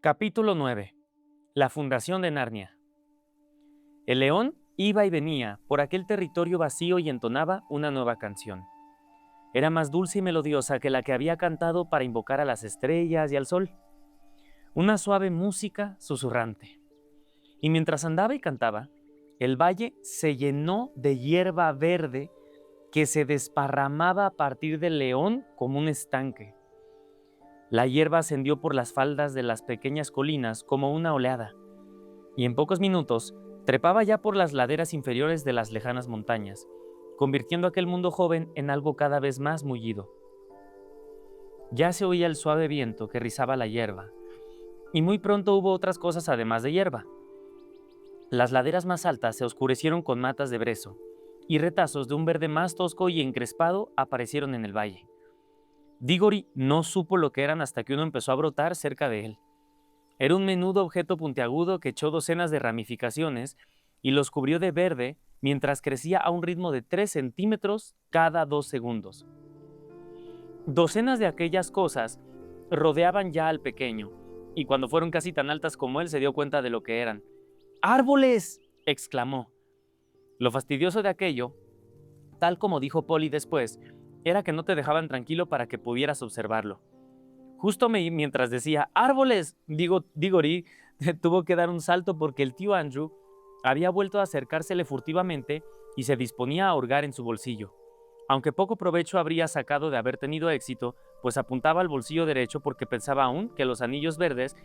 Capítulo 9. La fundación de Narnia. El león iba y venía por aquel territorio vacío y entonaba una nueva canción. Era más dulce y melodiosa que la que había cantado para invocar a las estrellas y al sol. Una suave música susurrante. Y mientras andaba y cantaba, el valle se llenó de hierba verde que se desparramaba a partir del león como un estanque. La hierba ascendió por las faldas de las pequeñas colinas como una oleada, y en pocos minutos trepaba ya por las laderas inferiores de las lejanas montañas, convirtiendo aquel mundo joven en algo cada vez más mullido. Ya se oía el suave viento que rizaba la hierba, y muy pronto hubo otras cosas además de hierba. Las laderas más altas se oscurecieron con matas de brezo, y retazos de un verde más tosco y encrespado aparecieron en el valle. Diggory no supo lo que eran hasta que uno empezó a brotar cerca de él. Era un menudo objeto puntiagudo que echó docenas de ramificaciones y los cubrió de verde mientras crecía a un ritmo de 3 centímetros cada 2 segundos. Docenas de aquellas cosas rodeaban ya al pequeño, y cuando fueron casi tan altas como él se dio cuenta de lo que eran. ¡Árboles!, exclamó. Lo fastidioso de aquello, tal como dijo Polly después, era que no te dejaban tranquilo para que pudieras observarlo. Justo mientras decía ¡árboles!, Diggory tuvo que dar un salto porque el tío Andrew había vuelto a acercársele furtivamente y se disponía a hurgar en su bolsillo. Aunque poco provecho habría sacado de haber tenido éxito, pues apuntaba al bolsillo derecho porque pensaba aún que los anillos verdes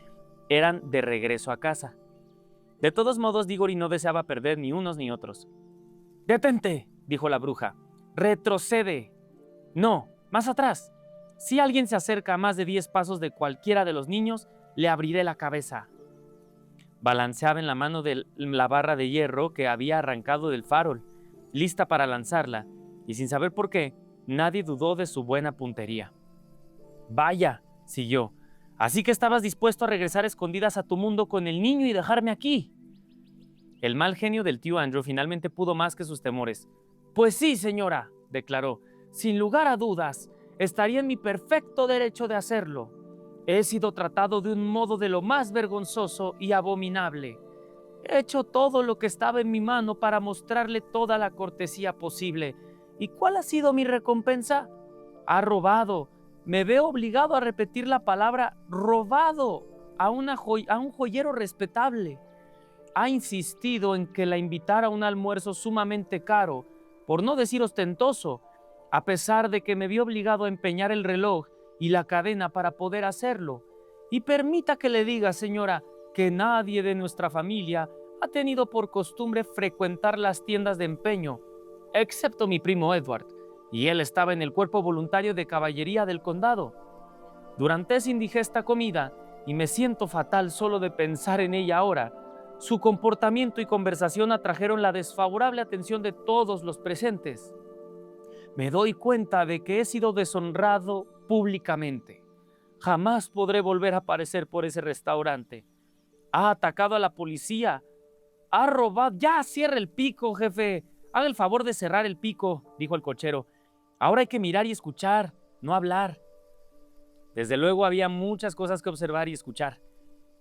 eran de regreso a casa. De todos modos, Diggory no deseaba perder ni unos ni otros. «¡Detente!», dijo la bruja. «¡Retrocede! No, más atrás. Si alguien se acerca a más de 10 pasos de cualquiera de los niños, le abriré la cabeza». Balanceaba en la mano de la barra de hierro que había arrancado del farol, lista para lanzarla, y sin saber por qué, nadie dudó de su buena puntería. «Vaya», siguió, «así que estabas dispuesto a regresar a escondidas a tu mundo con el niño y dejarme aquí». El mal genio del tío Andrew finalmente pudo más que sus temores. «Pues sí, señora», declaró, «sin lugar a dudas, estaría en mi perfecto derecho de hacerlo. He sido tratado de un modo de lo más vergonzoso y abominable. He hecho todo lo que estaba en mi mano para mostrarle toda la cortesía posible. ¿Y cuál ha sido mi recompensa? Ha robado. Me veo obligado a repetir la palabra robado a un joyero respetable. Ha insistido en que la invitara a un almuerzo sumamente caro, por no decir ostentoso, a pesar de que me vi obligado a empeñar el reloj y la cadena para poder hacerlo. Y permita que le diga, señora, que nadie de nuestra familia ha tenido por costumbre frecuentar las tiendas de empeño, excepto mi primo Edward, y él estaba en el cuerpo voluntario de caballería del condado. Durante esa indigesta comida, y me siento fatal solo de pensar en ella ahora, su comportamiento y conversación atrajeron la desfavorable atención de todos los presentes. Me doy cuenta de que he sido deshonrado públicamente. Jamás podré volver a aparecer por ese restaurante. Ha atacado a la policía. Ha robado. ¡Ya, cierre el pico, jefe! Haga el favor de cerrar el pico, dijo el cochero. Ahora hay que mirar y escuchar, no hablar. Desde luego había muchas cosas que observar y escuchar.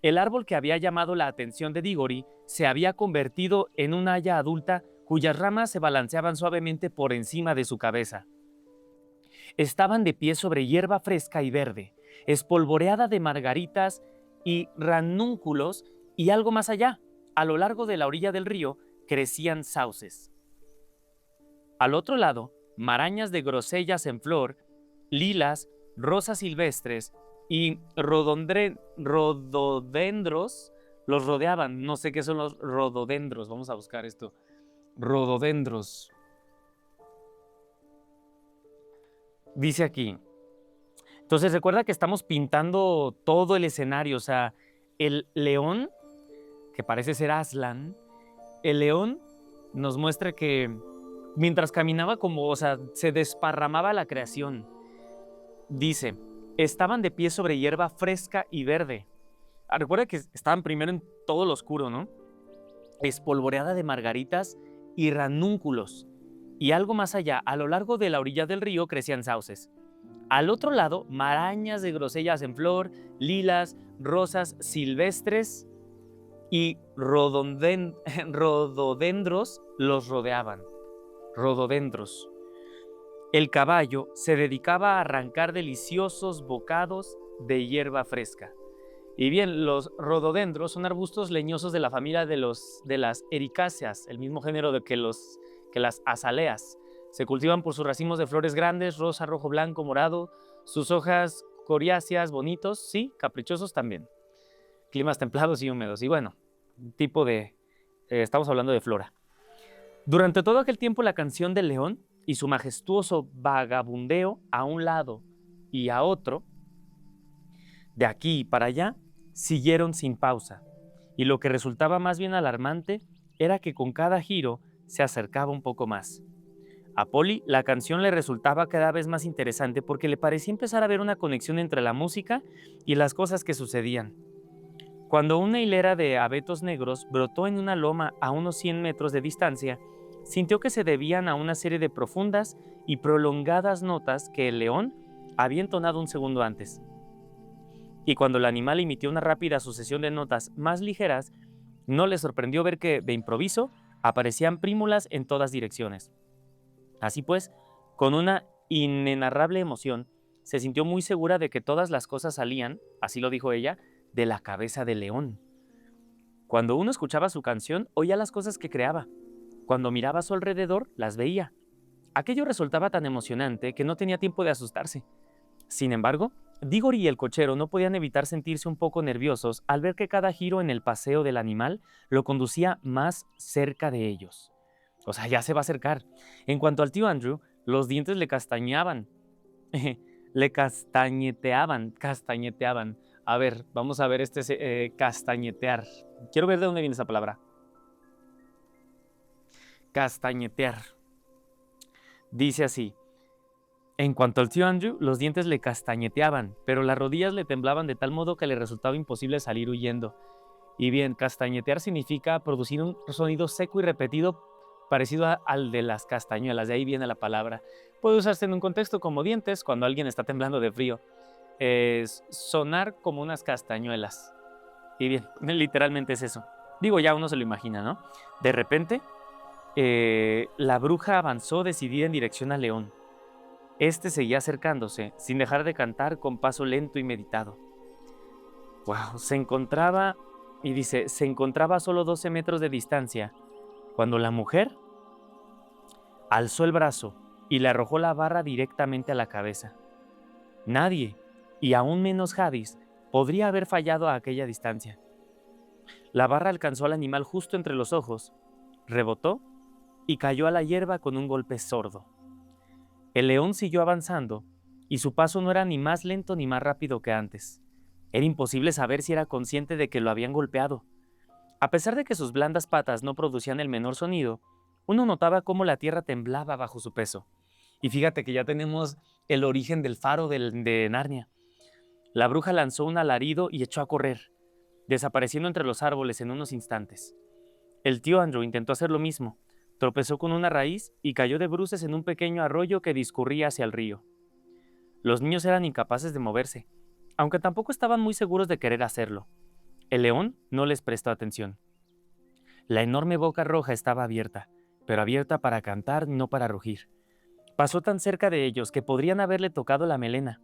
El árbol que había llamado la atención de Diggory se había convertido en una haya adulta cuyas ramas se balanceaban suavemente por encima de su cabeza. Estaban de pie sobre hierba fresca y verde, espolvoreada de margaritas y ranúnculos, y algo más allá, a lo largo de la orilla del río, crecían sauces. Al otro lado, marañas de grosellas en flor, lilas, rosas silvestres y rododendros los rodeaban. No sé qué son los rododendros, vamos a buscar esto. Rododendros. Dice aquí. Entonces recuerda que estamos pintando todo el escenario, o sea, el león, que parece ser Aslan, el león nos muestra que mientras caminaba como, o sea, se desparramaba la creación. Dice, estaban de pie sobre hierba fresca y verde. Recuerda que estaban primero en todo lo oscuro, ¿no? Espolvoreada de margaritas y ranúnculos. Y algo más allá, a lo largo de la orilla del río crecían sauces. Al otro lado, marañas de grosellas en flor, lilas, rosas silvestres y rododendros los rodeaban. Rododendros. El caballo se dedicaba a arrancar deliciosos bocados de hierba fresca. Y bien, los rododendros son arbustos leñosos de la familia de las ericáceas, el mismo género que las azaleas. Se cultivan por sus racimos de flores grandes, rosa, rojo, blanco, morado, sus hojas coriáceas, bonitos, sí, caprichosos también. Climas templados y húmedos. Y bueno, estamos hablando de flora. Durante todo aquel tiempo la canción del león y su majestuoso vagabundeo a un lado y a otro, de aquí para allá, siguieron sin pausa. Y lo que resultaba más bien alarmante era que con cada giro se acercaba un poco más. A Polly la canción le resultaba cada vez más interesante porque le parecía empezar a ver una conexión entre la música y las cosas que sucedían. Cuando una hilera de abetos negros brotó en una loma a unos 100 metros de distancia, sintió que se debían a una serie de profundas y prolongadas notas que el león había entonado un segundo antes. Y cuando el animal emitió una rápida sucesión de notas más ligeras, no le sorprendió ver que, de improviso, aparecían prímulas en todas direcciones. Así pues, con una inenarrable emoción, se sintió muy segura de que todas las cosas salían, así lo dijo ella, de la cabeza del león. Cuando uno escuchaba su canción, oía las cosas que creaba. Cuando miraba a su alrededor, las veía. Aquello resultaba tan emocionante que no tenía tiempo de asustarse. Sin embargo, Diggory y el cochero no podían evitar sentirse un poco nerviosos al ver que cada giro en el paseo del animal lo conducía más cerca de ellos. O sea, ya se va a acercar. En cuanto al tío Andrew, los dientes le castañeaban. Le castañeteaban. A ver, vamos a ver castañetear. Quiero ver de dónde viene esa palabra. Castañetear. Dice así. En cuanto al tío Andrew, los dientes le castañeteaban, pero las rodillas le temblaban de tal modo que le resultaba imposible salir huyendo. Y bien, castañetear significa producir un sonido seco y repetido parecido al de las castañuelas, de ahí viene la palabra. Puede usarse en un contexto como dientes, cuando alguien está temblando de frío. Es sonar como unas castañuelas. Y bien, literalmente es eso. Digo, ya uno se lo imagina, ¿no? De repente, la bruja avanzó decidida en dirección al león. Este seguía acercándose, sin dejar de cantar con paso lento y meditado. Wow, se encontraba a solo 12 metros de distancia, cuando la mujer alzó el brazo y le arrojó la barra directamente a la cabeza. Nadie, y aún menos Hadis, podría haber fallado a aquella distancia. La barra alcanzó al animal justo entre los ojos, rebotó y cayó a la hierba con un golpe sordo. El león siguió avanzando, y su paso no era ni más lento ni más rápido que antes. Era imposible saber si era consciente de que lo habían golpeado. A pesar de que sus blandas patas no producían el menor sonido, uno notaba cómo la tierra temblaba bajo su peso. Y fíjate que ya tenemos el origen del faro de Narnia. La bruja lanzó un alarido y echó a correr, desapareciendo entre los árboles en unos instantes. El tío Andrew intentó hacer lo mismo. Tropezó con una raíz y cayó de bruces en un pequeño arroyo que discurría hacia el río. Los niños eran incapaces de moverse, aunque tampoco estaban muy seguros de querer hacerlo. El león no les prestó atención. La enorme boca roja estaba abierta, pero abierta para cantar, no para rugir. Pasó tan cerca de ellos que podrían haberle tocado la melena.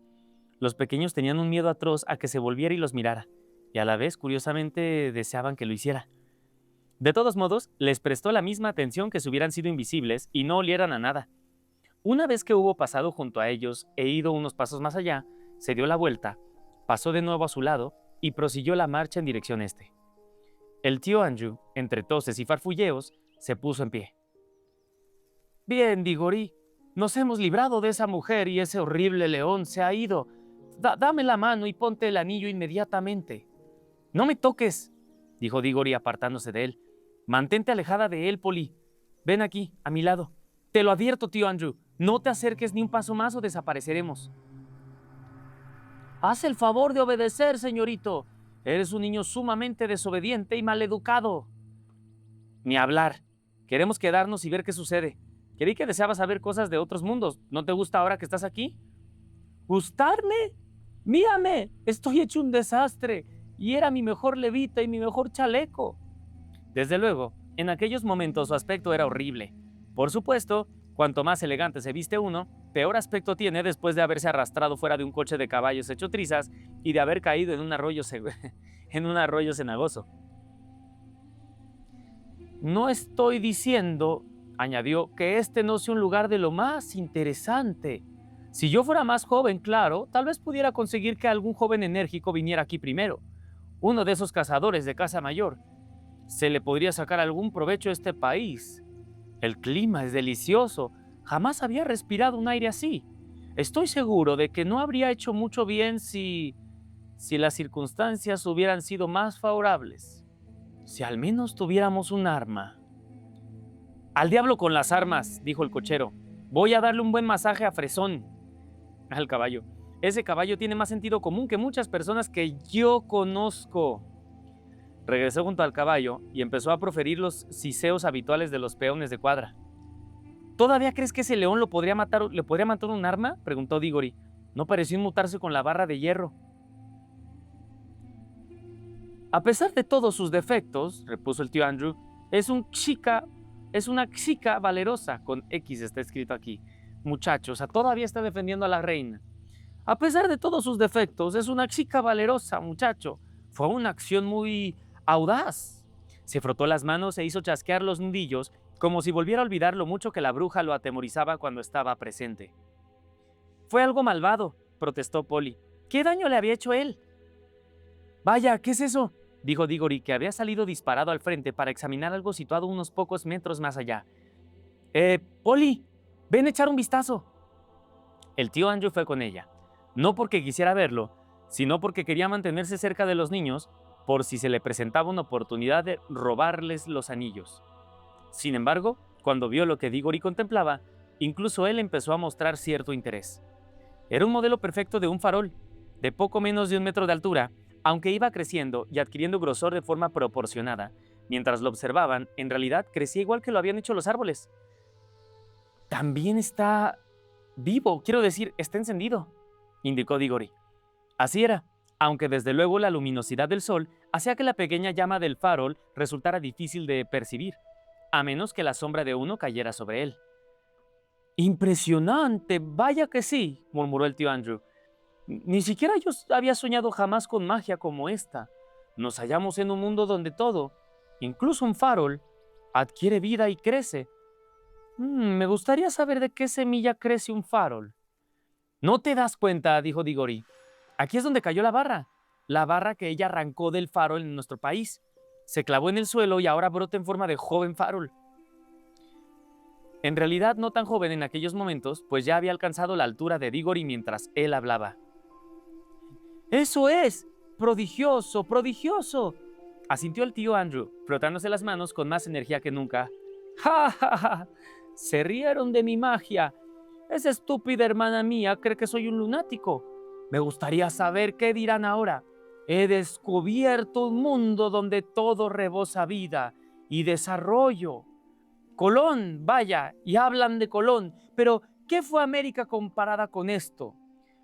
Los pequeños tenían un miedo atroz a que se volviera y los mirara, y a la vez, curiosamente, deseaban que lo hiciera. De todos modos, les prestó la misma atención que si hubieran sido invisibles y no olieran a nada. Una vez que hubo pasado junto a ellos e ido unos pasos más allá, se dio la vuelta, pasó de nuevo a su lado y prosiguió la marcha en dirección este. El tío Andrew, entre toses y farfulleos, se puso en pie. «Bien, Diggory, nos hemos librado de esa mujer y ese horrible león se ha ido. Dame la mano y ponte el anillo inmediatamente». «No me toques», dijo Diggory apartándose de él. «Mantente alejada de él, Polly. Ven aquí, a mi lado. Te lo advierto, tío Andrew, no te acerques ni un paso más o desapareceremos». «Haz el favor de obedecer, señorito. Eres un niño sumamente desobediente y maleducado». «Ni hablar. Queremos quedarnos y ver qué sucede. Creí que deseabas saber cosas de otros mundos. ¿No te gusta ahora que estás aquí?» «¿Gustarme? Mírame, estoy hecho un desastre. y era mi mejor levita y mi mejor chaleco. Desde luego, en aquellos momentos su aspecto era horrible. Por supuesto, cuanto más elegante se viste uno, peor aspecto tiene después de haberse arrastrado fuera de un coche de caballos hecho trizas y de haber caído en un arroyo, en un arroyo cenagoso. No estoy diciendo, añadió, que este no sea un lugar de lo más interesante. Si yo fuera más joven, claro, tal vez pudiera conseguir que algún joven enérgico viniera aquí primero. Uno de esos cazadores de caza mayor. Se le podría sacar algún provecho a este país. El clima es delicioso. Jamás había respirado un aire así. Estoy seguro de que no habría hecho mucho bien si las circunstancias hubieran sido más favorables. Si al menos tuviéramos un arma. Al diablo con las armas, dijo el cochero. Voy a darle un buen masaje a Fresón. Al caballo. Ese caballo tiene más sentido común que muchas personas que yo conozco. Regresó junto al caballo y empezó a proferir los siseos habituales de los peones de cuadra. ¿Todavía crees que ese león le podría matar un arma? Preguntó Diggory. No pareció inmutarse con la barra de hierro. A pesar de todos sus defectos, repuso el tío Andrew, es una chica valerosa, con X está escrito aquí. Muchacho, o sea, todavía está defendiendo a la reina. A pesar de todos sus defectos, es una chica valerosa, muchacho. Fue una acción muy audaz. Se frotó las manos e hizo chasquear los nudillos, como si volviera a olvidar lo mucho que la bruja lo atemorizaba cuando estaba presente. Fue algo malvado, protestó Polly. ¿Qué daño le había hecho él? Vaya, ¿qué es eso? Dijo Diggory, que había salido disparado al frente para examinar algo situado unos pocos metros más allá. Polly, ven a echar un vistazo. El tío Andrew fue con ella, no porque quisiera verlo, sino porque quería mantenerse cerca de los niños por si se le presentaba una oportunidad de robarles los anillos. Sin embargo, cuando vio lo que Diggory contemplaba, incluso él empezó a mostrar cierto interés. Era un modelo perfecto de un farol, de poco menos de 1 metro de altura, aunque iba creciendo y adquiriendo grosor de forma proporcionada. Mientras lo observaban, en realidad crecía igual que lo habían hecho los árboles. También está vivo, quiero decir, está encendido, indicó Diggory. Así era, aunque desde luego la luminosidad del sol hacía que la pequeña llama del farol resultara difícil de percibir, a menos que la sombra de uno cayera sobre él. ¡Impresionante! ¡Vaya que sí!, murmuró el tío Andrew. Ni siquiera yo había soñado jamás con magia como esta. Nos hallamos en un mundo donde todo, incluso un farol, adquiere vida y crece. Me gustaría saber de qué semilla crece un farol. ¿No te das cuenta?, dijo Diggory. Aquí es donde cayó la barra que ella arrancó del farol en nuestro país. Se clavó en el suelo y ahora brota en forma de joven farol. En realidad no tan joven en aquellos momentos, pues ya había alcanzado la altura de Diggory mientras él hablaba. ¡Eso es! ¡Prodigioso, prodigioso!, asintió el tío Andrew, frotándose las manos con más energía que nunca. ¡Ja, ja, ja! Se rieron de mi magia. Esa estúpida hermana mía cree que soy un lunático. Me gustaría saber qué dirán ahora. He descubierto un mundo donde todo rebosa vida y desarrollo. Colón, vaya, y hablan de Colón, pero ¿qué fue América comparada con esto?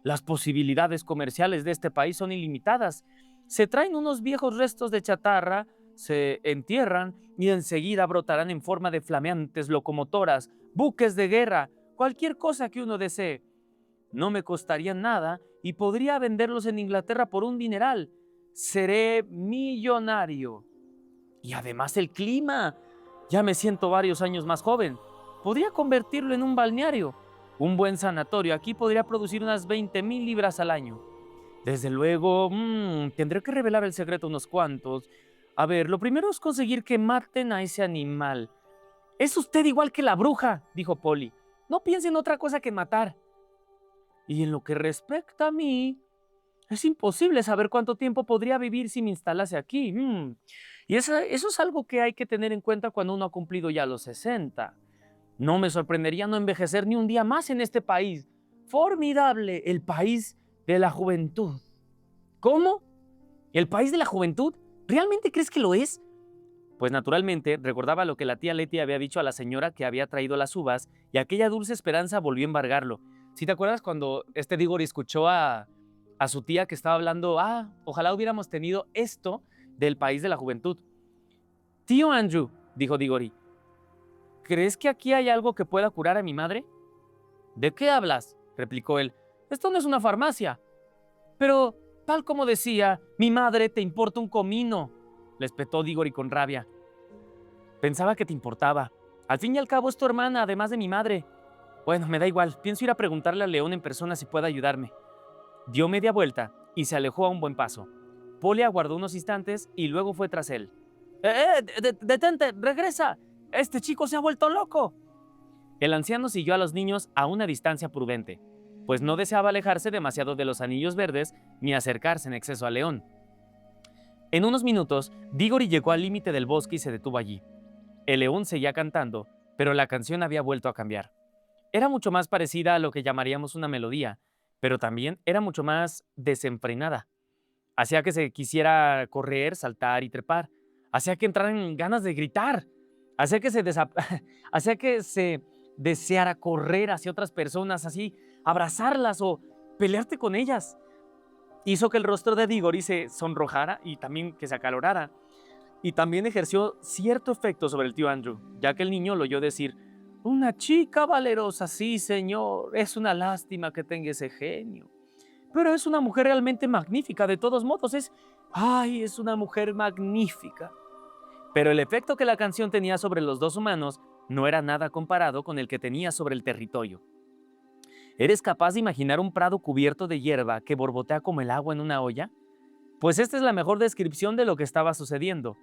Las posibilidades comerciales de este país son ilimitadas. Se traen unos viejos restos de chatarra, se entierran y enseguida brotarán en forma de flameantes locomotoras, buques de guerra, cualquier cosa que uno desee. No me costaría nada y podría venderlos en Inglaterra por un dineral. Seré millonario. Y además el clima. Ya me siento varios años más joven. Podría convertirlo en un balneario. Un buen sanatorio aquí podría producir unas 20,000 libras al año. Desde luego, tendré que revelar el secreto a unos cuantos. A ver, lo primero es conseguir que maten a ese animal. Es usted igual que la bruja, dijo Polly. No piense en otra cosa que matar. Y en lo que respecta a mí, es imposible saber cuánto tiempo podría vivir si me instalase aquí. Y eso es algo que hay que tener en cuenta cuando uno ha cumplido ya los 60. No me sorprendería no envejecer ni un día más en este país. Formidable, el país de la juventud. ¿Cómo? ¿El país de la juventud? ¿Realmente crees que lo es? Pues naturalmente recordaba lo que la tía Letty había dicho a la señora que había traído las uvas y aquella dulce esperanza volvió a embargarlo. ¿Sí te acuerdas cuando Diggory escuchó a a su tía que estaba hablando, ojalá hubiéramos tenido esto del país de la juventud. Tío Andrew, dijo Diggory, ¿crees que aquí hay algo que pueda curar a mi madre? ¿De qué hablas?, replicó él. Esto no es una farmacia. Pero, tal como decía, mi madre te importa un comino, le espetó Diggory con rabia. Pensaba que te importaba. Al fin y al cabo es tu hermana, además de mi madre. Bueno, me da igual, pienso ir a preguntarle al león en persona si puede ayudarme. Dio media vuelta y se alejó a un buen paso. Polly aguardó unos instantes y luego fue tras él. ¡Detente! ¡Regresa! ¡Este chico se ha vuelto loco! El anciano siguió a los niños a una distancia prudente, pues no deseaba alejarse demasiado de los anillos verdes ni acercarse en exceso al león. En unos minutos, Diggory llegó al límite del bosque y se detuvo allí. El león seguía cantando, pero la canción había vuelto a cambiar. Era mucho más parecida a lo que llamaríamos una melodía, pero también era mucho más desenfrenada. Hacía que se quisiera correr, saltar y trepar. Hacía que entraran ganas de gritar. Hacía que hacía que se deseara correr hacia otras personas, así, abrazarlas o pelearte con ellas. Hizo que el rostro de Diggory se sonrojara y también que se acalorara. Y también ejerció cierto efecto sobre el tío Andrew, ya que el niño lo oyó decir: «Una chica valerosa, sí, señor. Es una lástima que tenga ese genio. Pero es una mujer realmente magnífica, de todos modos. Es una mujer magnífica». Pero el efecto que la canción tenía sobre los dos humanos no era nada comparado con el que tenía sobre el territorio. ¿Eres capaz de imaginar un prado cubierto de hierba que borbotea como el agua en una olla? Pues esta es la mejor descripción de lo que estaba sucediendo.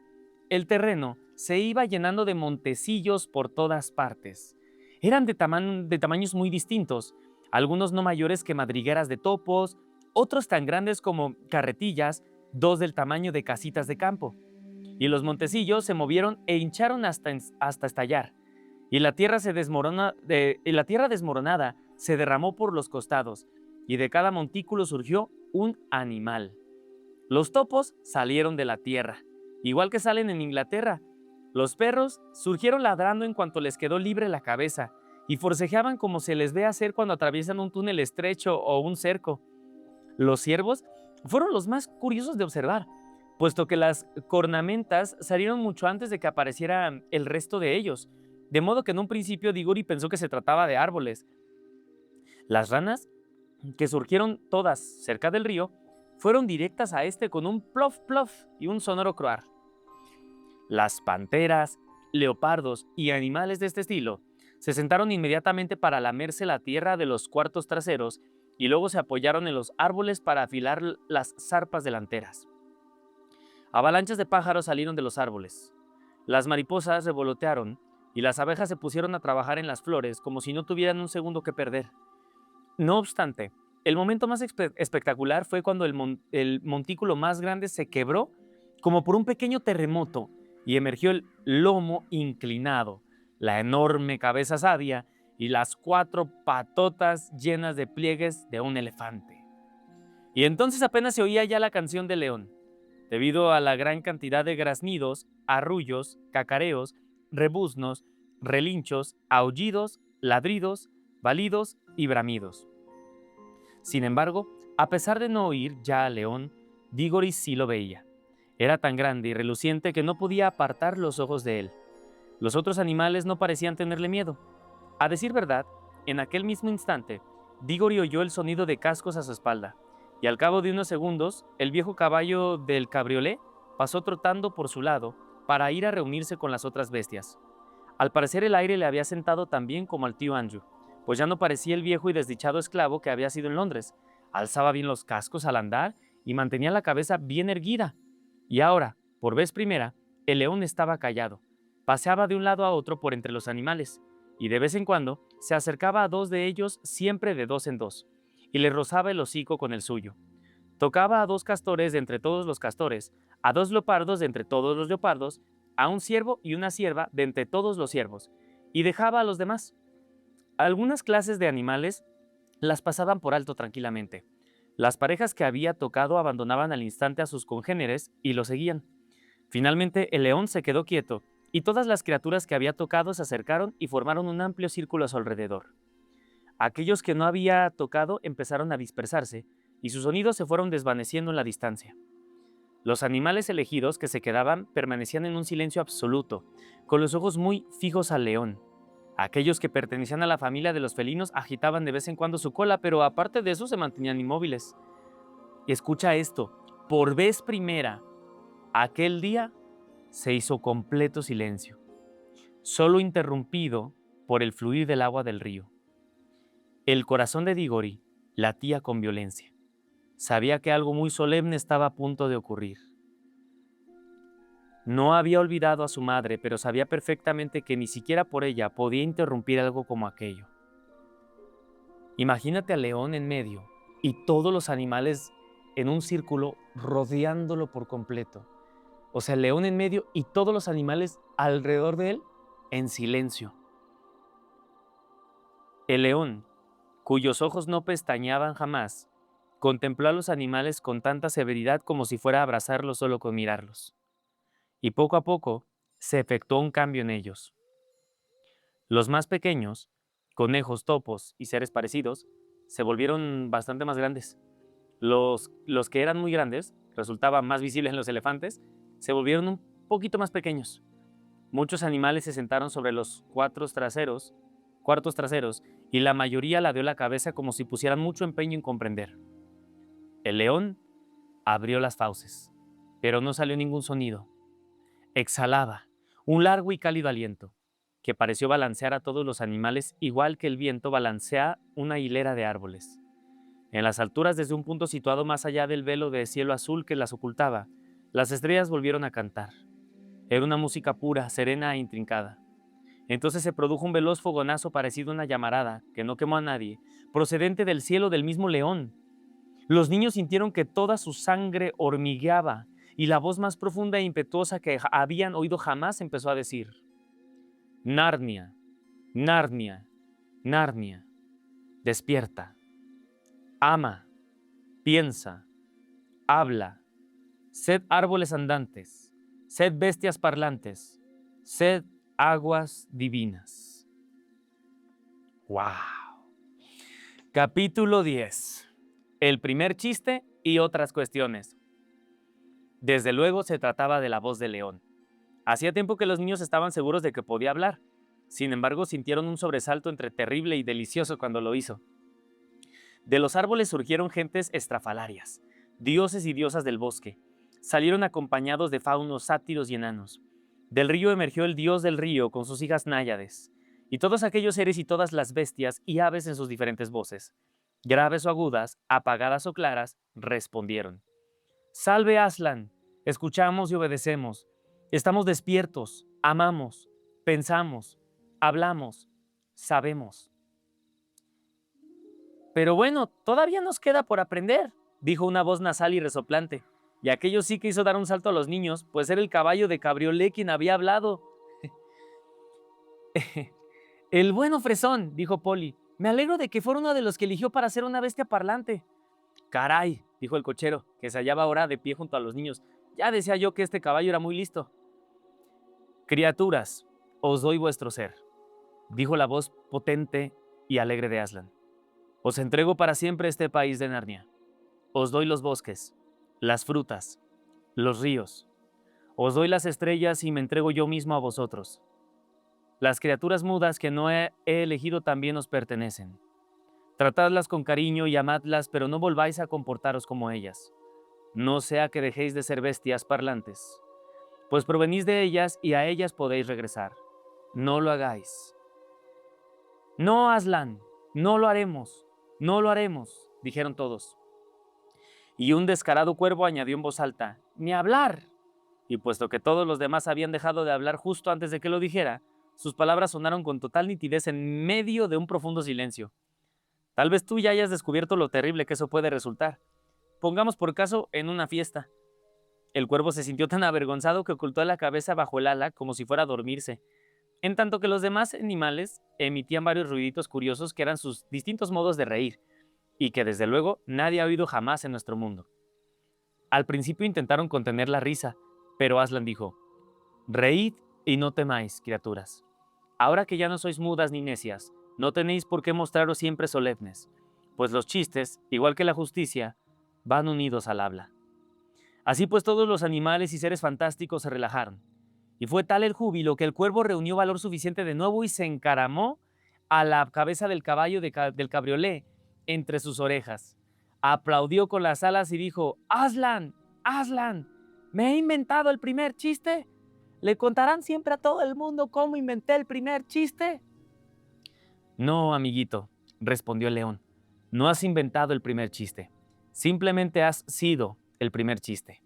El terreno se iba llenando de montecillos por todas partes. Eran de tamaños muy distintos, algunos no mayores que madrigueras de topos, otros tan grandes como carretillas, dos del tamaño de casitas de campo. Y los montecillos se movieron e hincharon hasta estallar, y la tierra desmoronada se derramó por los costados, y de cada montículo surgió un animal. Los topos salieron de la tierra, igual que salen en Inglaterra. Los perros surgieron ladrando en cuanto les quedó libre la cabeza, y forcejeaban como se les ve hacer cuando atraviesan un túnel estrecho o un cerco. Los ciervos fueron los más curiosos de observar, puesto que las cornamentas salieron mucho antes de que apareciera el resto de ellos, de modo que en un principio Diggory pensó que se trataba de árboles. Las ranas, que surgieron todas cerca del río, fueron directas a este con un plof plof y un sonoro croar. Las panteras, leopardos y animales de este estilo se sentaron inmediatamente para lamerse la tierra de los cuartos traseros y luego se apoyaron en los árboles para afilar las zarpas delanteras. Avalanchas de pájaros salieron de los árboles. Las mariposas revolotearon y las abejas se pusieron a trabajar en las flores como si no tuvieran un segundo que perder. No obstante, el momento más espectacular fue cuando el montículo más grande se quebró como por un pequeño terremoto y emergió el lomo inclinado, la enorme cabeza sadia y las 4 patotas llenas de pliegues de un elefante. Y entonces apenas se oía ya la canción del león, debido a la gran cantidad de graznidos, arrullos, cacareos, rebuznos, relinchos, aullidos, ladridos, balidos y bramidos. Sin embargo, a pesar de no oír ya al león, Diggory sí lo veía. Era tan grande y reluciente que no podía apartar los ojos de él. Los otros animales no parecían tenerle miedo. A decir verdad, en aquel mismo instante, Diggory oyó el sonido de cascos a su espalda, y al cabo de unos segundos, el viejo caballo del cabriolé pasó trotando por su lado para ir a reunirse con las otras bestias. Al parecer el aire le había sentado tan bien como al tío Andrew, pues ya no parecía el viejo y desdichado esclavo que había sido en Londres. Alzaba bien los cascos al andar y mantenía la cabeza bien erguida. Y ahora, por vez primera, el león estaba callado. Paseaba de un lado a otro por entre los animales, y de vez en cuando se acercaba a 2 de ellos, siempre de 2 en 2, y le rozaba el hocico con el suyo. Tocaba a 2 castores de entre todos los castores, a 2 leopardos de entre todos los leopardos, a un ciervo y una cierva de entre todos los ciervos, y dejaba a los demás. Algunas clases de animales las pasaban por alto tranquilamente. Las parejas que había tocado abandonaban al instante a sus congéneres y lo seguían. Finalmente el león se quedó quieto y todas las criaturas que había tocado se acercaron y formaron un amplio círculo a su alrededor. Aquellos que no había tocado empezaron a dispersarse y sus sonidos se fueron desvaneciendo en la distancia. Los animales elegidos que se quedaban permanecían en un silencio absoluto, con los ojos muy fijos al león. Aquellos que pertenecían a la familia de los felinos agitaban de vez en cuando su cola, pero aparte de eso se mantenían inmóviles. Y escucha esto, por vez primera, aquel día se hizo completo silencio, solo interrumpido por el fluir del agua del río. El corazón de Diggory latía con violencia. Sabía que algo muy solemne estaba a punto de ocurrir. No había olvidado a su madre, pero sabía perfectamente que ni siquiera por ella podía interrumpir algo como aquello. Imagínate al león en medio y todos los animales en un círculo rodeándolo por completo. O sea, el león en medio y todos los animales alrededor de él en silencio. El león, cuyos ojos no pestañeaban jamás, contempló a los animales con tanta severidad como si fuera a abrazarlos solo con mirarlos. Y poco a poco se efectuó un cambio en ellos. Los más pequeños, conejos, topos y seres parecidos, se volvieron bastante más grandes. Los que eran muy grandes, resultaban más visibles en los elefantes, se volvieron un poquito más pequeños. Muchos animales se sentaron sobre los cuartos traseros, y la mayoría ladeó la cabeza como si pusieran mucho empeño en comprender. El león abrió las fauces, pero no salió ningún sonido. Exhalaba un largo y cálido aliento, que pareció balancear a todos los animales igual que el viento balancea una hilera de árboles. En las alturas, desde un punto situado más allá del velo de cielo azul que las ocultaba, las estrellas volvieron a cantar. Era una música pura, serena e intrincada. Entonces se produjo un veloz fogonazo parecido a una llamarada, que no quemó a nadie, procedente del cielo del mismo león. Los niños sintieron que toda su sangre hormigueaba, y la voz más profunda e impetuosa que habían oído jamás empezó a decir: Narnia, Narnia, Narnia, despierta, ama, piensa, habla, sed árboles andantes, sed bestias parlantes, sed aguas divinas. ¡Wow! Capítulo 10. El primer chiste y otras cuestiones. Desde luego se trataba de la voz del león. Hacía tiempo que los niños estaban seguros de que podía hablar. Sin embargo, sintieron un sobresalto entre terrible y delicioso cuando lo hizo. De los árboles surgieron gentes estrafalarias, dioses y diosas del bosque. Salieron acompañados de faunos, sátiros y enanos. Del río emergió el dios del río con sus hijas náyades, y todos aquellos seres y todas las bestias y aves en sus diferentes voces, graves o agudas, apagadas o claras, respondieron: Salve Aslan, escuchamos y obedecemos, estamos despiertos, amamos, pensamos, hablamos, sabemos. Pero bueno, todavía nos queda por aprender, dijo una voz nasal y resoplante, y aquello sí que hizo dar un salto a los niños, pues era el caballo de Cabriolé quien había hablado. El bueno fresón, dijo Polly, me alegro de que fuera uno de los que eligió para ser una bestia parlante. Caray, dijo el cochero, que se hallaba ahora de pie junto a los niños, ya decía yo que este caballo era muy listo. Criaturas, os doy vuestro ser, dijo la voz potente y alegre de Aslan. Os entrego para siempre este país de Narnia. Os doy los bosques, las frutas, los ríos. Os doy las estrellas y me entrego yo mismo a vosotros. Las criaturas mudas que no he elegido también os pertenecen. Tratadlas con cariño y amadlas, pero no volváis a comportaros como ellas. No sea que dejéis de ser bestias parlantes, pues provenís de ellas y a ellas podéis regresar. No lo hagáis. No, Aslan, no lo haremos, no lo haremos, dijeron todos. Y un descarado cuervo añadió en voz alta: ¡ni hablar! Y puesto que todos los demás habían dejado de hablar justo antes de que lo dijera, sus palabras sonaron con total nitidez en medio de un profundo silencio. Tal vez tú ya hayas descubierto lo terrible que eso puede resultar. Pongamos por caso en una fiesta. El cuervo se sintió tan avergonzado que ocultó la cabeza bajo el ala como si fuera a dormirse, en tanto que los demás animales emitían varios ruiditos curiosos que eran sus distintos modos de reír, y que desde luego nadie ha oído jamás en nuestro mundo. Al principio intentaron contener la risa, pero Aslan dijo: Reíd y no temáis, criaturas. Ahora que ya no sois mudas ni necias, no tenéis por qué mostraros siempre solemnes, pues los chistes, igual que la justicia, van unidos al habla. Así pues todos los animales y seres fantásticos se relajaron. Y fue tal el júbilo que el cuervo reunió valor suficiente de nuevo y se encaramó a la cabeza del caballo del cabriolé entre sus orejas. Aplaudió con las alas y dijo: Aslan, Aslan, ¿me he inventado el primer chiste? ¿Le contarán siempre a todo el mundo cómo inventé el primer chiste? No, amiguito, respondió el león. No has inventado el primer chiste. Simplemente has sido el primer chiste.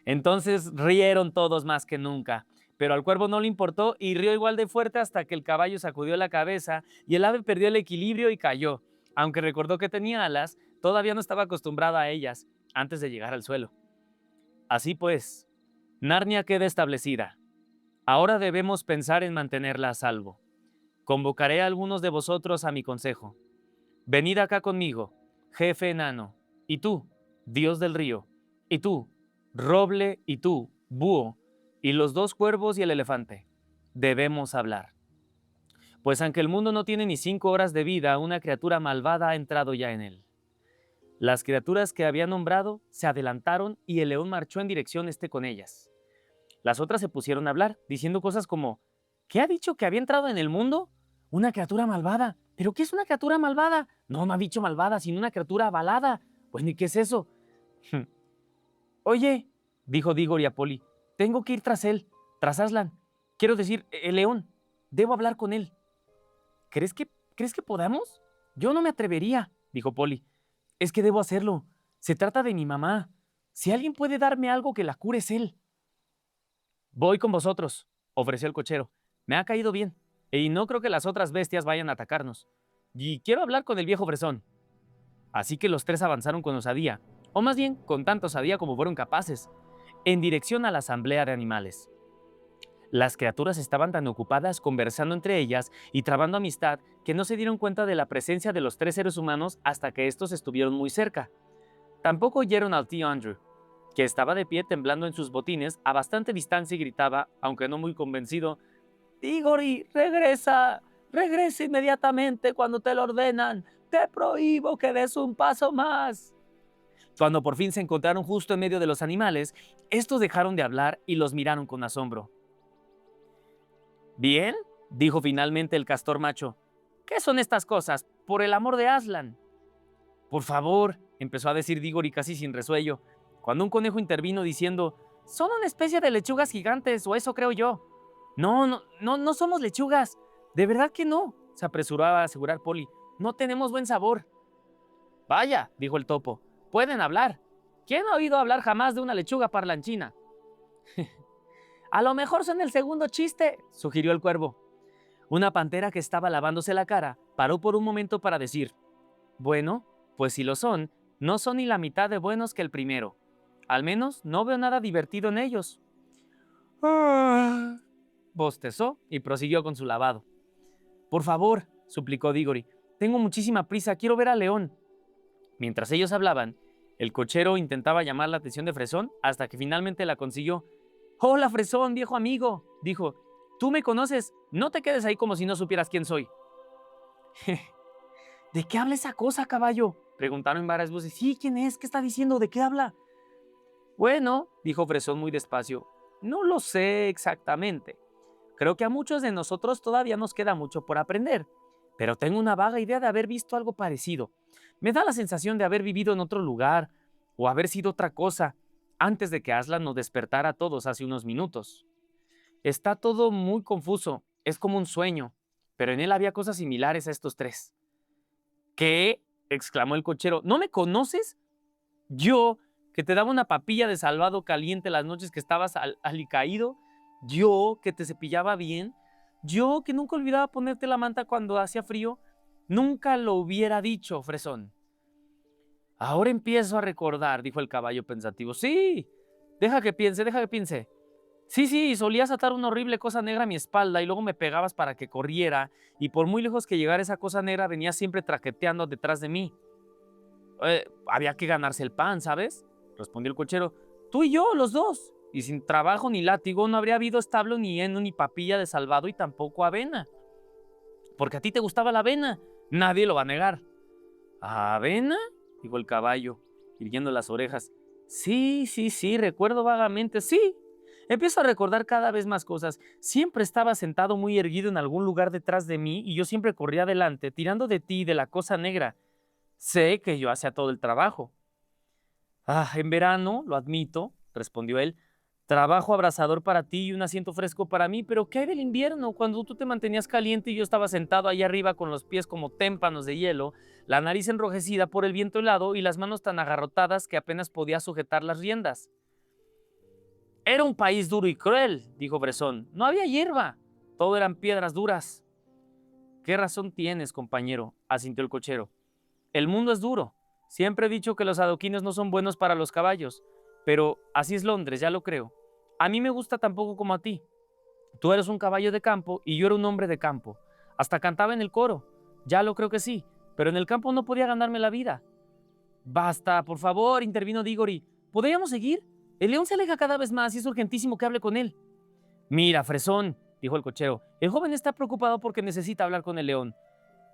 Entonces rieron todos más que nunca, pero al cuervo no le importó y rió igual de fuerte hasta que el caballo sacudió la cabeza y el ave perdió el equilibrio y cayó. Aunque recordó que tenía alas, todavía no estaba acostumbrada a ellas antes de llegar al suelo. Así pues, Narnia queda establecida. Ahora debemos pensar en mantenerla a salvo. Convocaré a algunos de vosotros a mi consejo. Venid acá conmigo, jefe enano, y tú, dios del río, y tú, roble, y tú, búho, y los dos cuervos y el elefante. Debemos hablar. Pues aunque el mundo no tiene ni 5 horas de vida, una criatura malvada ha entrado ya en él. Las criaturas que había nombrado se adelantaron y el león marchó en dirección este con ellas. Las otras se pusieron a hablar, diciendo cosas como: ¿qué ha dicho que había entrado en el mundo? Una criatura malvada. ¿Pero qué es una criatura malvada? No, no ha dicho malvada, sino una criatura avalada. Pues ni qué es eso. Oye, dijo Digor y Apoli, tengo que ir tras él, tras Aslan. Quiero decir, el león. Debo hablar con él. ¿Crees que podamos? Yo no me atrevería, dijo Polly. Es que debo hacerlo. Se trata de mi mamá. Si alguien puede darme algo que la cure es él. Voy con vosotros, ofreció el cochero. Me ha caído bien, y no creo que las otras bestias vayan a atacarnos. Y quiero hablar con el viejo fresón. Así que los tres avanzaron con osadía, o más bien con tanta osadía como fueron capaces, en dirección a la asamblea de animales. Las criaturas estaban tan ocupadas conversando entre ellas y trabando amistad que no se dieron cuenta de la presencia de los 3 seres humanos hasta que estos estuvieron muy cerca. Tampoco oyeron al tío Andrew, que estaba de pie temblando en sus botines a bastante distancia y gritaba, aunque no muy convencido: «Diggory, regresa, regresa inmediatamente cuando te lo ordenan. Te prohíbo que des un paso más». Cuando por fin se encontraron justo en medio de los animales, estos dejaron de hablar y los miraron con asombro. «Bien», dijo finalmente el castor macho. «¿Qué son estas cosas? Por el amor de Aslan». «Por favor», empezó a decir Diggory casi sin resuello, cuando un conejo intervino diciendo: «Son una especie de lechugas gigantes, o eso creo yo». No somos lechugas. De verdad que no», se apresuró a asegurar Polly. «No tenemos buen sabor». «Vaya», dijo el topo, «pueden hablar. ¿Quién ha oído hablar jamás de una lechuga parlanchina?» «A lo mejor son el segundo chiste», sugirió el cuervo. Una pantera que estaba lavándose la cara paró por un momento para decir: «Bueno, pues si lo son, no son ni la mitad de buenos que el primero. Al menos no veo nada divertido en ellos». Bostezó y prosiguió con su lavado. «Por favor», suplicó Diggory, «tengo muchísima prisa, quiero ver a León». Mientras ellos hablaban, el cochero intentaba llamar la atención de Fresón hasta que finalmente la consiguió. «Hola, Fresón, viejo amigo», dijo. «Tú me conoces, no te quedes ahí como si no supieras quién soy». «¿De qué habla esa cosa, caballo?», preguntaron varias voces. «Sí, ¿quién es? ¿Qué está diciendo? ¿De qué habla?» «Bueno», dijo Fresón muy despacio, «no lo sé exactamente. Creo que a muchos de nosotros todavía nos queda mucho por aprender, pero tengo una vaga idea de haber visto algo parecido. Me da la sensación de haber vivido en otro lugar o haber sido otra cosa antes de que Aslan nos despertara a todos hace unos minutos. Está todo muy confuso, es como un sueño, pero en él había cosas similares a estos tres». «¿Qué?», exclamó el cochero. «¿No me conoces? Yo, que te daba una papilla de salvado caliente las noches que estabas alicaído. Yo, que te cepillaba bien. Yo, que nunca olvidaba ponerte la manta cuando hacía frío. Nunca lo hubiera dicho, Fresón». «Ahora empiezo a recordar», dijo el caballo pensativo. «Sí, deja que piense. Sí, solías atar una horrible cosa negra a mi espalda y luego me pegabas para que corriera, y por muy lejos que llegara esa cosa negra venía siempre traqueteando detrás de mí. Había que ganarse el pan, ¿sabes?», respondió el cochero. «Tú y yo, los dos. Y sin trabajo ni látigo no habría habido establo ni heno ni papilla de salvado y tampoco avena. Porque a ti te gustaba la avena. Nadie lo va a negar». «¿Avena?», dijo el caballo. irguiendo las orejas. Sí, recuerdo vagamente, sí. Empiezo a recordar cada vez más cosas. Siempre estaba sentado muy erguido en algún lugar detrás de mí y yo siempre corría adelante, tirando de ti y de la cosa negra. Sé que yo hacía todo el trabajo. En verano, lo admito, respondió él. Trabajo abrasador para ti y un asiento fresco para mí, pero ¿qué hay del invierno? Cuando tú te mantenías caliente y yo estaba sentado allá arriba con los pies como témpanos de hielo, la nariz enrojecida por el viento helado y las manos tan agarrotadas que apenas podía sujetar las riendas. Era un país duro y cruel, dijo Bresson. No había hierba, todo eran piedras duras. ¿Qué razón tienes, compañero?, asintió el cochero. El mundo es duro. Siempre he dicho que los adoquines no son buenos para los caballos, pero así es Londres, ya lo creo. A mí me gusta tan poco como a ti. Tú eres un caballo de campo y yo era un hombre de campo. Hasta cantaba en el coro. Ya lo creo que sí, pero en el campo no podía ganarme la vida. Basta, por favor, intervino Diggory. ¿Podríamos seguir? El león se aleja cada vez más y es urgentísimo que hable con él. Mira, fresón, dijo el cochero, el joven está preocupado porque necesita hablar con el león.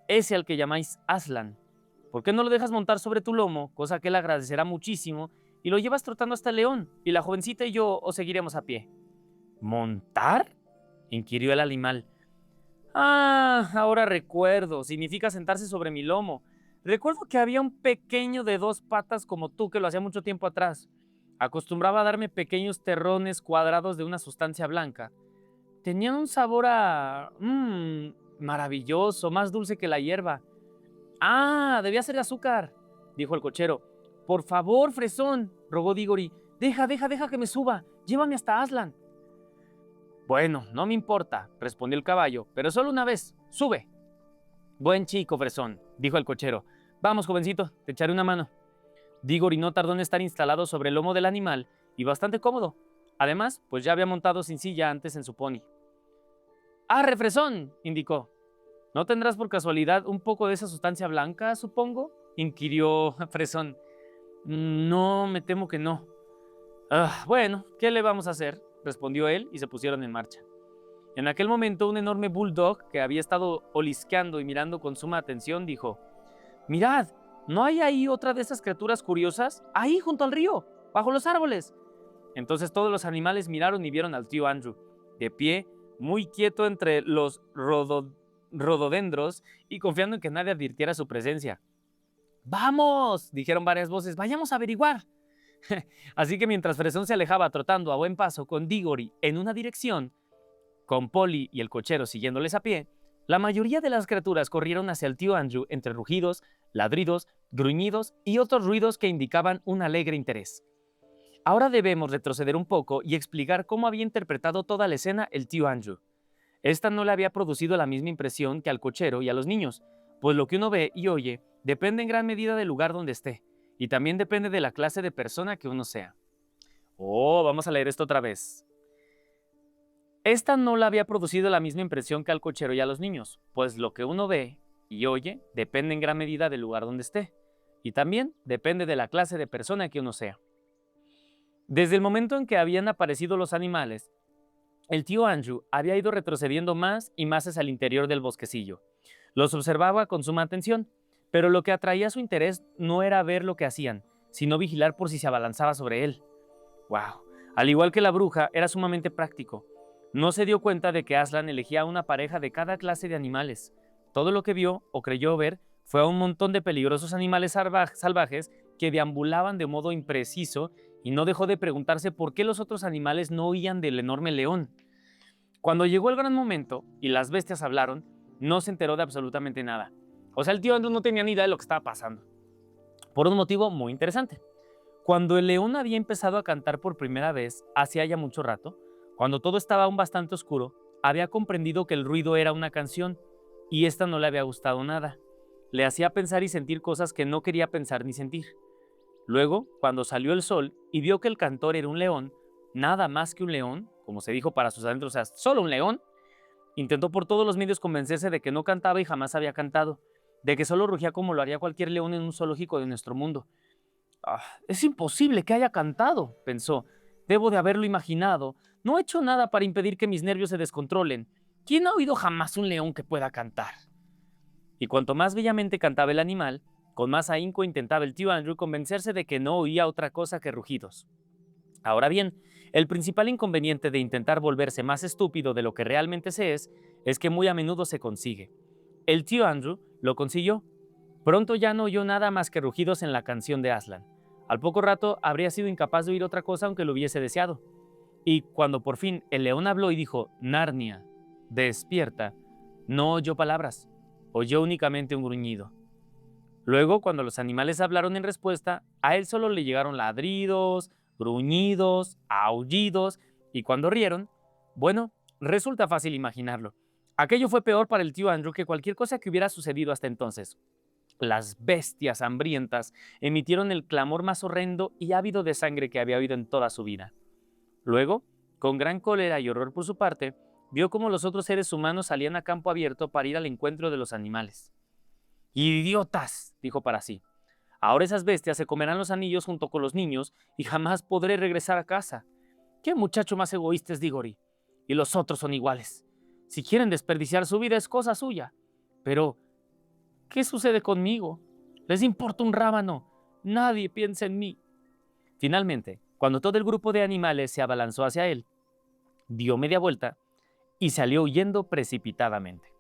Ese al que llamáis Aslan. ¿Por qué no lo dejas montar sobre tu lomo, cosa que él agradecerá muchísimo, y lo llevas trotando hasta el león, y la jovencita y yo os seguiremos a pie? ¿Montar?, inquirió el animal. Ahora recuerdo, significa sentarse sobre mi lomo. Recuerdo que había un pequeño de 2 patas como tú que lo hacía mucho tiempo atrás. Acostumbraba a darme pequeños terrones cuadrados de una sustancia blanca. Tenían un sabor maravilloso, más dulce que la hierba. Debía ser de azúcar, dijo el cochero. Por favor, fresón, rogó Diggory. Deja que me suba. Llévame hasta Aslan. Bueno, no me importa, respondió el caballo, pero solo una vez. Sube. Buen chico, fresón, dijo el cochero. Vamos, jovencito, te echaré una mano. Diggory no tardó en estar instalado sobre el lomo del animal y bastante cómodo. Además, pues ya había montado sin silla antes en su pony. ¡Arre, fresón!, indicó. ¿No tendrás por casualidad un poco de esa sustancia blanca, supongo?, inquirió Fresón. No, me temo que no. Bueno, ¿qué le vamos a hacer?, respondió él y se pusieron en marcha. En aquel momento, un enorme bulldog que había estado olisqueando y mirando con suma atención dijo: «Mirad, ¿no hay ahí otra de esas criaturas curiosas? Ahí, junto al río, bajo los árboles». Entonces todos los animales miraron y vieron al tío Andrew, de pie, muy quieto entre los rododendros y confiando en que nadie advirtiera su presencia. «¡Vamos!», dijeron varias voces, «vayamos a averiguar». Así que mientras Fresón se alejaba trotando a buen paso con Diggory en una dirección, con Polly y el cochero siguiéndoles a pie, la mayoría de las criaturas corrieron hacia el tío Andrew entre rugidos, ladridos, gruñidos y otros ruidos que indicaban un alegre interés. Ahora debemos retroceder un poco y explicar cómo había interpretado toda la escena el tío Andrew. Esta no le había producido la misma impresión que al cochero y a los niños, pues lo que uno ve y oye depende en gran medida del lugar donde esté, y también depende de la clase de persona que uno sea. Vamos a leer esto otra vez. Esta no le había producido la misma impresión que al cochero y a los niños, pues lo que uno ve y oye depende en gran medida del lugar donde esté, y también depende de la clase de persona que uno sea. Desde el momento en que habían aparecido los animales, el tío Andrew había ido retrocediendo más y más hacia el interior del bosquecillo. Los observaba con suma atención, pero lo que atraía su interés no era ver lo que hacían, sino vigilar por si se abalanzaba sobre él. ¡Wow! Al igual que la bruja, era sumamente práctico. No se dio cuenta de que Aslan elegía una pareja de cada clase de animales. Todo lo que vio o creyó ver fue a un montón de peligrosos animales salvajes que deambulaban de modo impreciso y no dejó de preguntarse por qué los otros animales no huían del enorme león. Cuando llegó el gran momento y las bestias hablaron, no se enteró de absolutamente nada. O sea, el tío Andrew no tenía ni idea de lo que estaba pasando. Por un motivo muy interesante. Cuando el león había empezado a cantar por primera vez, hacía ya mucho rato, cuando todo estaba aún bastante oscuro, había comprendido que el ruido era una canción y esta no le había gustado nada. Le hacía pensar y sentir cosas que no quería pensar ni sentir. Luego, cuando salió el sol y vio que el cantor era un león, nada más que un león, como se dijo para sus adentros, o sea, solo un león, intentó por todos los medios convencerse de que no cantaba y jamás había cantado, de que solo rugía como lo haría cualquier león en un zoológico de nuestro mundo. Es imposible que haya cantado, pensó. Debo de haberlo imaginado. No he hecho nada para impedir que mis nervios se descontrolen. ¿Quién ha oído jamás un león que pueda cantar? Y cuanto más bellamente cantaba el animal, Con más ahínco intentaba el tío Andrew convencerse de que no oía otra cosa que rugidos. Ahora bien, el principal inconveniente de intentar volverse más estúpido de lo que realmente se es que muy a menudo se consigue. El tío Andrew lo consiguió. Pronto ya no oyó nada más que rugidos en la canción de Aslan. Al poco rato habría sido incapaz de oír otra cosa aunque lo hubiese deseado. Y cuando por fin el león habló y dijo, Narnia, despierta, no oyó palabras, oyó únicamente un gruñido. Luego, cuando los animales hablaron en respuesta, a él solo le llegaron ladridos, gruñidos, aullidos, y cuando rieron, bueno, resulta fácil imaginarlo. Aquello fue peor para el tío Andrew que cualquier cosa que hubiera sucedido hasta entonces. Las bestias hambrientas emitieron el clamor más horrendo y ávido de sangre que había oído en toda su vida. Luego, con gran cólera y horror por su parte, vio cómo los otros seres humanos salían a campo abierto para ir al encuentro de los animales. ¡Idiotas!, dijo para sí. Ahora esas bestias se comerán los anillos junto con los niños y jamás podré regresar a casa. ¡Qué muchacho más egoísta es Diggory! Y los otros son iguales. Si quieren desperdiciar su vida es cosa suya. Pero, ¿qué sucede conmigo? Les importa un rábano. Nadie piensa en mí. Finalmente, cuando todo el grupo de animales se abalanzó hacia él, dio media vuelta y salió huyendo precipitadamente.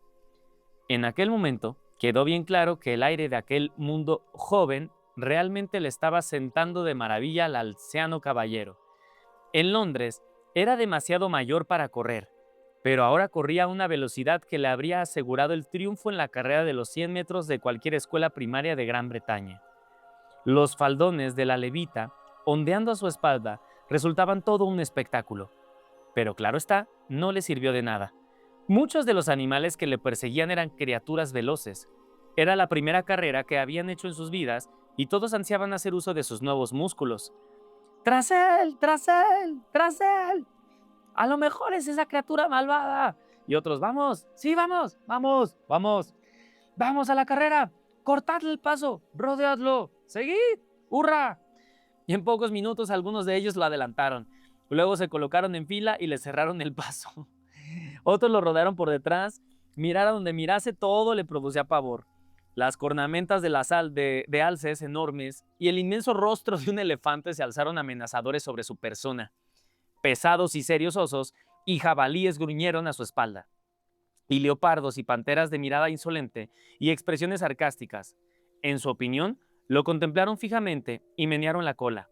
En aquel momento, quedó bien claro que el aire de aquel mundo joven realmente le estaba sentando de maravilla al anciano caballero. En Londres era demasiado mayor para correr, pero ahora corría a una velocidad que le habría asegurado el triunfo en la carrera de los 100 metros de cualquier escuela primaria de Gran Bretaña. Los faldones de la levita, ondeando a su espalda, resultaban todo un espectáculo. Pero claro está, no le sirvió de nada. Muchos de los animales que le perseguían eran criaturas veloces. Era la primera carrera que habían hecho en sus vidas y todos ansiaban hacer uso de sus nuevos músculos. ¡Tras él! ¡Tras él! ¡Tras él! ¡A lo mejor es esa criatura malvada! Y otros, ¡vamos! ¡Sí, vamos! ¡Vamos! ¡Vamos! ¡Vamos a la carrera! ¡Cortadle el paso! ¡Rodeadlo! ¡Seguid! ¡Hurra! Y en pocos minutos algunos de ellos lo adelantaron. Luego se colocaron en fila y le cerraron el paso. Otros lo rodearon por detrás. Mirara donde mirase, todo le producía pavor. Las cornamentas de alces enormes y el inmenso rostro de un elefante se alzaron amenazadores sobre su persona. Pesados y serios osos y jabalíes gruñeron a su espalda. Y leopardos y panteras de mirada insolente y expresiones sarcásticas, en su opinión, lo contemplaron fijamente y menearon la cola.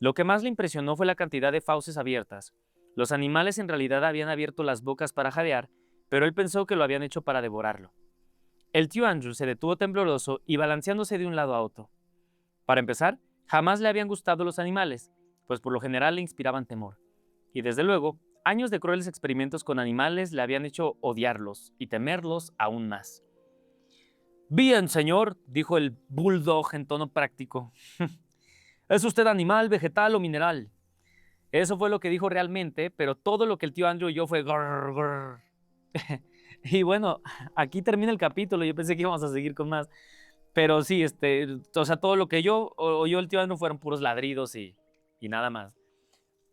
Lo que más le impresionó fue la cantidad de fauces abiertas. Los animales en realidad habían abierto las bocas para jadear, pero él pensó que lo habían hecho para devorarlo. El tío Andrew se detuvo tembloroso y balanceándose de un lado a otro. Para empezar, jamás le habían gustado los animales, pues por lo general le inspiraban temor. Y desde luego, años de crueles experimentos con animales le habían hecho odiarlos y temerlos aún más. «Bien, señor», dijo el bulldog en tono práctico. «¿Es usted animal, vegetal o mineral?» Eso fue lo que dijo realmente, pero todo lo que el tío Andrew oyó fue grrr, grrr. Y bueno, aquí termina el capítulo. Yo pensé que íbamos a seguir con más. Pero sí, o sea, todo lo que oyó el tío Andrew fueron puros ladridos y nada más.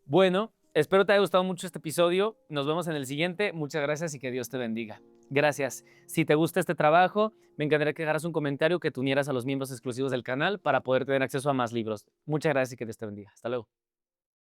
Bueno, espero te haya gustado mucho este episodio. Nos vemos en el siguiente. Muchas gracias y que Dios te bendiga. Gracias. Si te gusta este trabajo, me encantaría que dejaras un comentario, que te unieras a los miembros exclusivos del canal para poder tener acceso a más libros. Muchas gracias y que Dios te bendiga. Hasta luego.